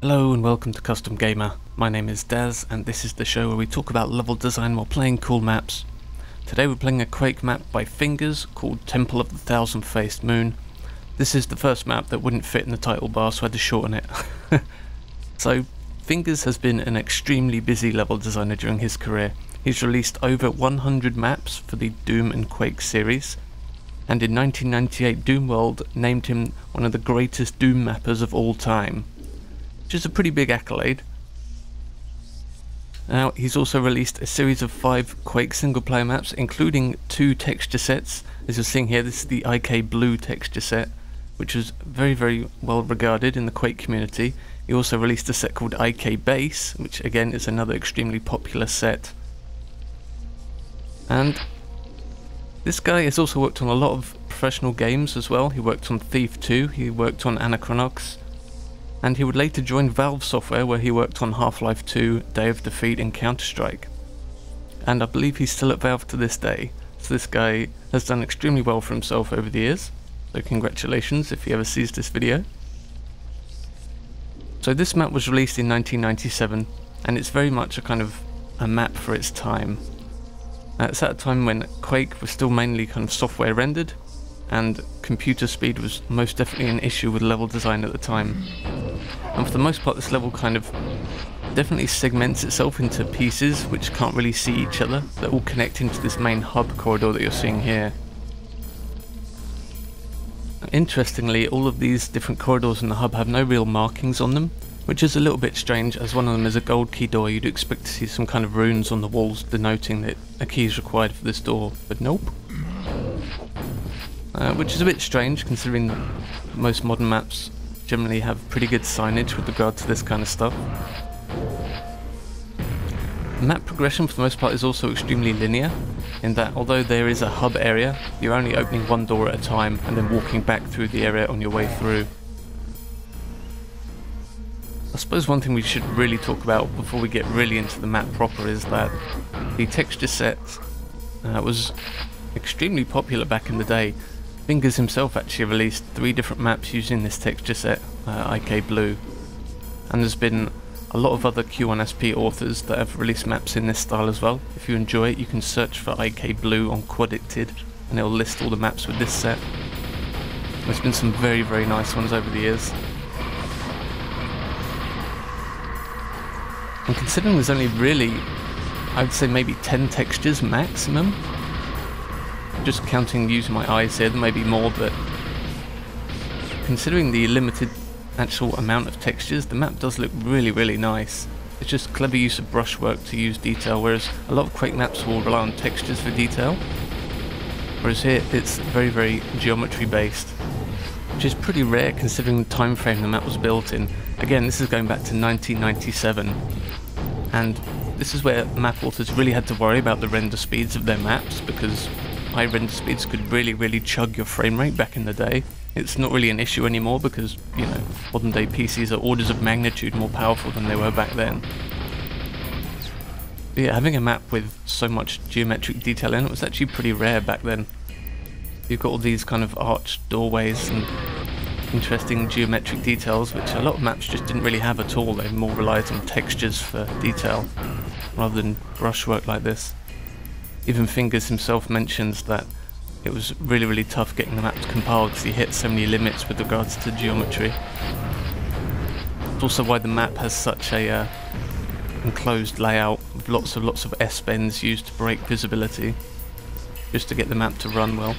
Hello and welcome to Custom Gamer. My name is Daz and this is the show where we talk about level design while playing cool maps. Today we're playing a Quake map by Fingers called Temple of the Thousand-Faced Moon. This is the first map that wouldn't fit in the title bar, so I had to shorten it. So Fingers has been an extremely busy level designer during his career. He's released over 100 maps for the Doom and Quake series, and in 1998 Doom World named him one of the greatest Doom mappers of all time, which is a pretty big accolade. Now, he's also released a series of 5 Quake single-player maps, including 2 texture sets. As you're seeing here, this is the IK Blue texture set, which was very well regarded in the Quake community. He also released a set called IK Base, which again is another extremely popular set. And this guy has also worked on a lot of professional games as well. He worked on Thief 2, he worked on Anachronox, and he would later join Valve Software, where he worked on Half-Life 2, Day of Defeat and Counter-Strike. And I believe he's still at Valve to this day, so this guy has done extremely well for himself over the years, so congratulations if he ever sees this video. So this map was released in 1997, and it's very much a kind of a map for its time. It's at a time when Quake was still mainly kind of software rendered, and computer speed was most definitely an issue with level design at the time. And for the most part, this level kind of definitely segments itself into pieces which can't really see each other. They all connect into this main hub corridor that you're seeing here. Interestingly, all of these different corridors in the hub have no real markings on them, which is a little bit strange, as one of them is a gold key door. You'd expect to see some kind of runes on the walls denoting that a key is required for this door, but nope. Which is a bit strange, considering that most modern maps generally have pretty good signage with regard to this kind of stuff. Map progression for the most part is also extremely linear, in that although there is a hub area, you're only opening one door at a time and then walking back through the area on your way through. I suppose one thing we should really talk about before we get really into the map proper is that the texture set was extremely popular back in the day. Fingers himself actually released 3 different maps using this texture set, IK Blue, and there's been a lot of other Q1SP authors that have released maps in this style as well. If you enjoy it, you can search for IK Blue on Quadicted and it'll list all the maps with this set. There's been some very nice ones over the years. And considering there's only really, I would say maybe 10 textures maximum, just counting using my eyes here, there may be more, but considering the limited actual amount of textures, the map does look really nice. It's just clever use of brushwork to use detail, whereas a lot of Quake maps will rely on textures for detail, whereas here it's very geometry based, which is pretty rare considering the time frame the map was built in. Again, this is going back to 1997, and this is where map authors really had to worry about the render speeds of their maps, because high render speeds could really chug your frame rate back in the day. It's not really an issue anymore because, you know, modern day PCs are orders of magnitude more powerful than they were back then. But yeah, having a map with so much geometric detail in it was actually pretty rare back then. You've got all these kind of arched doorways and interesting geometric details, which a lot of maps just didn't really have at all. They more relied on textures for detail rather than brushwork like this. Even Fingers himself mentions that it was really tough getting the maps compiled because he hit so many limits with regards to geometry. It's also why the map has such a enclosed layout with lots of S-bends used to break visibility, just to get the map to run well.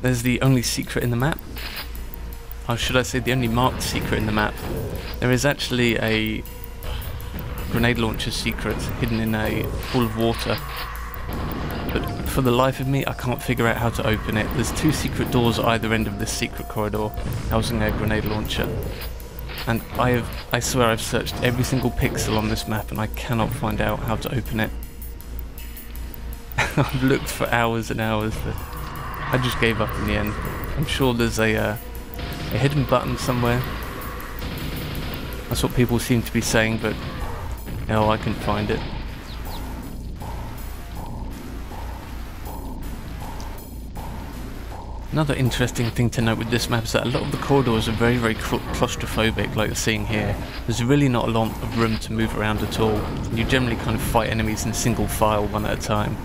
There's the only secret in the map, or should I say the only marked secret in the map. There is actually a grenade launcher secret hidden in a pool of water, but for the life of me I can't figure out how to open it. There's 2 secret doors at either end of this secret corridor housing a grenade launcher, and I swear I've searched every single pixel on this map and I cannot find out how to open it. I've looked for hours and hours, but I just gave up in the end. I'm sure there's a hidden button somewhere. That's what people seem to be saying, but hell, I can find it. Another interesting thing to note with this map is that a lot of the corridors are very, very claustrophobic, like you're seeing here. There's really not a lot of room to move around at all. You generally kind of fight enemies in single file, one at a time.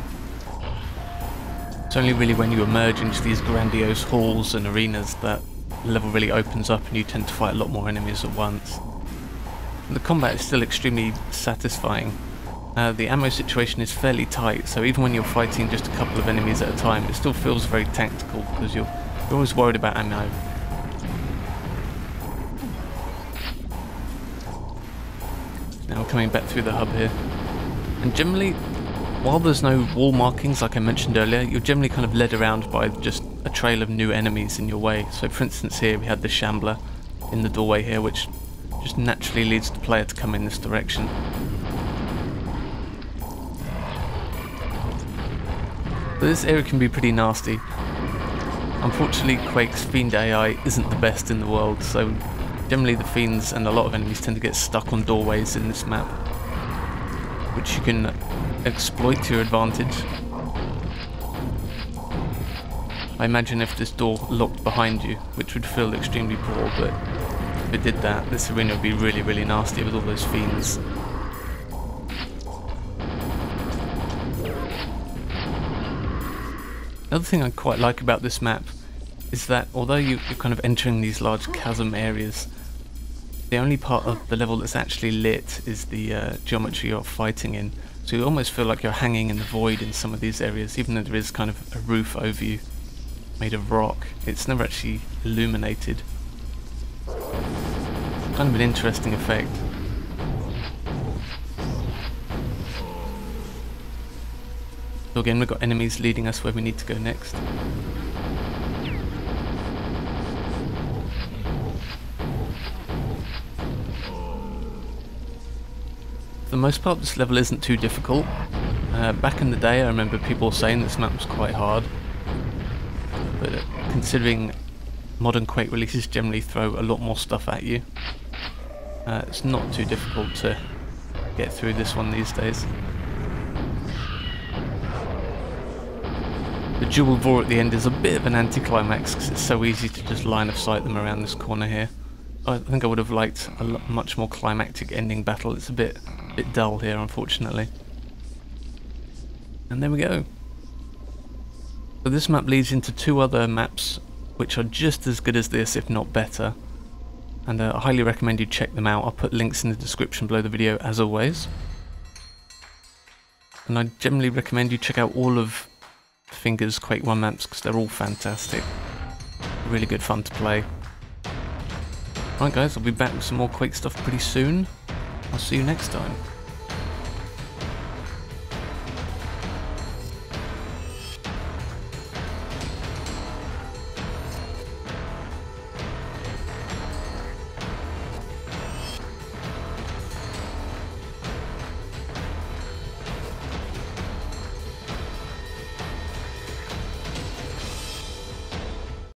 It's only really when you emerge into these grandiose halls and arenas that the level really opens up and you tend to fight a lot more enemies at once. And the combat is still extremely satisfying. The ammo situation is fairly tight, so even when you're fighting just a couple of enemies at a time, it still feels very tactical because you're always worried about ammo. Now we're coming back through the hub here. And generally, while there's no wall markings like I mentioned earlier, you're generally kind of led around by just a trail of new enemies in your way. So for instance here we had the Shambler in the doorway here, which just naturally leads the player to come in this direction. But this area can be pretty nasty. Unfortunately, Quake's Fiend AI isn't the best in the world, so generally the Fiends and a lot of enemies tend to get stuck on doorways in this map, which you can exploit to your advantage. I imagine if this door locked behind you, which would feel extremely poor, but if it did that, this arena would be really, really nasty with all those Fiends. Another thing I quite like about this map is that although you're kind of entering these large chasm areas, the only part of the level that's actually lit is the geometry you're fighting in. So you almost feel like you're hanging in the void in some of these areas, even though there is kind of a roof over you made of rock. It's never actually illuminated. Kind of an interesting effect. So again, we've got enemies leading us where we need to go next. For the most part, this level isn't too difficult. Back in the day, I remember people saying this map was quite hard. But considering modern Quake releases generally throw a lot more stuff at you, it's not too difficult to get through this one these days. The dual vor at the end is a bit of an anticlimax because it's so easy to just line of sight them around this corner here. I think I would have liked a much more climactic ending battle. It's a bit dull here, unfortunately. And there we go. So this map leads into two other maps which are just as good as this, if not better. And I highly recommend you check them out. I'll put links in the description below the video as always. And I generally recommend you check out all of Finger's Quake 1 maps because they're all fantastic. Really good fun to play. Right guys, I'll be back with some more Quake stuff pretty soon. I'll see you next time.